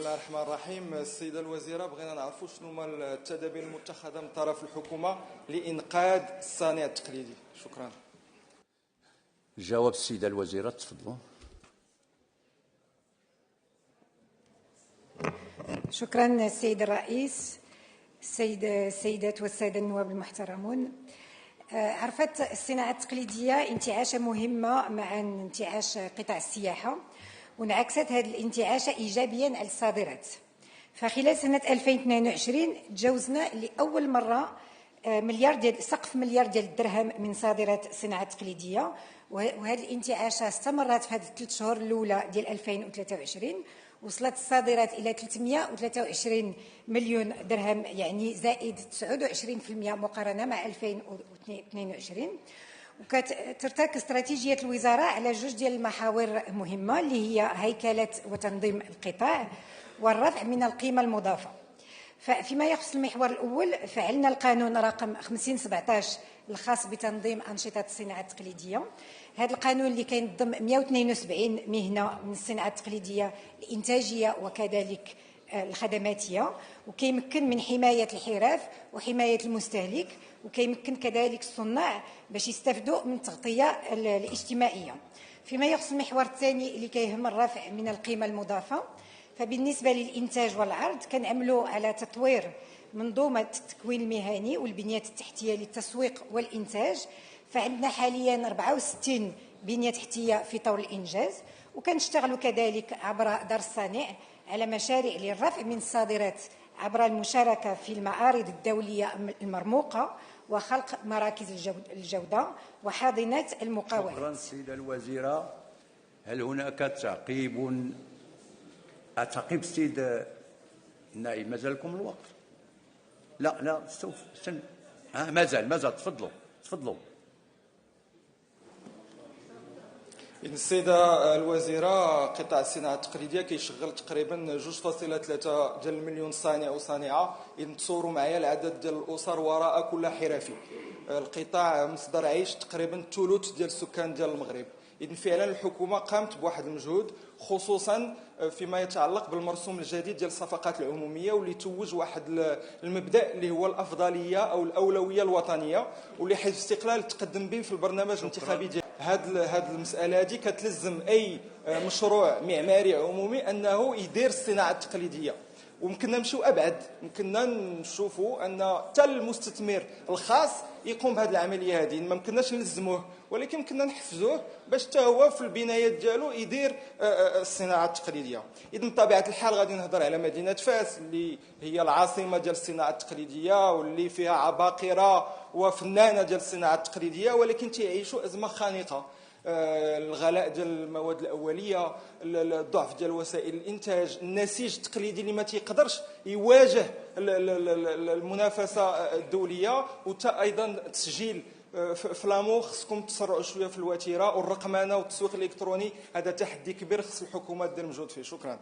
الله الرحمن الرحيم. السيدة الوزيرة، بغينا نعرفوا شنو هما التدابير المتخذة من طرف الحكومة لإنقاذ الصانع التقليدي. شكرا. جواب السيدة الوزيرة، تفضلوا. شكرا السيد الرئيس. السيدات والسادة النواب المحترمون، عرفت الصناعة التقليدية انتعاشة مهمة مع انتعاش قطاع السياحة، وانعكست هذه الانتعاشة إيجابيا على الصادرات. فخلال سنة 2022 تجاوزنا لأول مرة سقف مليار ديال الدرهم من صادرات الصناعة التقليدية، وهذه الانتعاشة استمرت في هذه الثلاث شهور الأولى ديال 2023. وصلت الصادرات إلى 323 مليون درهم، يعني زائد 29% مقارنة مع 2022. وكترتكز استراتيجية الوزارة على جوج ديال المحاور مهمة، اللي هي هيكلة وتنظيم القطاع والرفع من القيمة المضافة. فيما يخص المحور الأول، فعلنا القانون رقم 5017 الخاص بتنظيم أنشطة الصناعة التقليدية. هذا القانون اللي كينظم 172 مهنة من الصناعة التقليدية الإنتاجية وكذلك الخدماتية، وكيمكن من حماية الحرف وحماية المستهلك، وكيمكن كذلك الصناع باش يستفدوا من التغطية الاجتماعية. فيما يخص المحور الثاني اللي كيهم الرفع من القيمة المضافة، فبالنسبة للإنتاج والعرض كنعملوا على تطوير منظومة التكوين المهني والبنية التحتية للتسويق والإنتاج. فعندنا حاليا 64 بنية تحتية في طور الإنجاز، وكنشتغلوا كذلك عبر دار الصانع على مشاريع للرفع من الصادرات عبر المشاركة في المعارض الدولية المرموقة وخلق مراكز الجودة وحاضنات المقاولات. شكرا سيدة الوزيرة. هل هناك تعقيب؟ السيد النائب، مازال لكم الوقت؟ لا استنى. مازال تفضلوا. السيدة الوزيرة، قطاع الصناعة التقليدية كيشغل تقريبا 2.3 ديال المليون صانع وصانعة. إذا تصوروا معايا العدد ديال الأسر وراء كل حرفي. القطاع مصدر عيش تقريبا ثلث ديال السكان ديال المغرب. إذن فعلا الحكومة قامت بواحد المجهود، خصوصا فيما يتعلق بالمرسوم الجديد ديال الصفقات العمومية، واللي توج واحد المبدأ اللي هو الأفضلية أو الأولوية الوطنية، واللي حزب الاستقلال تقدم به في البرنامج الانتخابي ديال هاد المسألة هذه. كتلزم أي مشروع معماري عمومي أنه يدير الصناعة التقليدية. ومكننا نمشيو ابعد، يمكننا نشوفوا ان حتى المستثمر الخاص يقوم بهذه العمليه هذه. ما يمكنناش نلزموه، ولكن يمكننا نحفزوه باش حتى هو في البنايات ديالو يدير الصناعه التقليديه. اذا بطبيعه الحال غادي نهضر على مدينه فاس اللي هي العاصمه ديال الصناعه التقليديه، واللي فيها عباقره وفنانه ديال الصناعه التقليديه، ولكن تعيشوا ازمه خانقه. الغلاء ديال المواد الاوليه، الضعف ديال وسائل الانتاج، النسيج التقليدي اللي ما تيقدرش يواجه المنافسه الدوليه، وتا ايضا تسجيل فلامو. خصكم تسرعوا شويه في الوتيره، والرقمنه والتسويق الالكتروني هذا تحدي كبير خص الحكومه دير مجهود فيه. شكرا.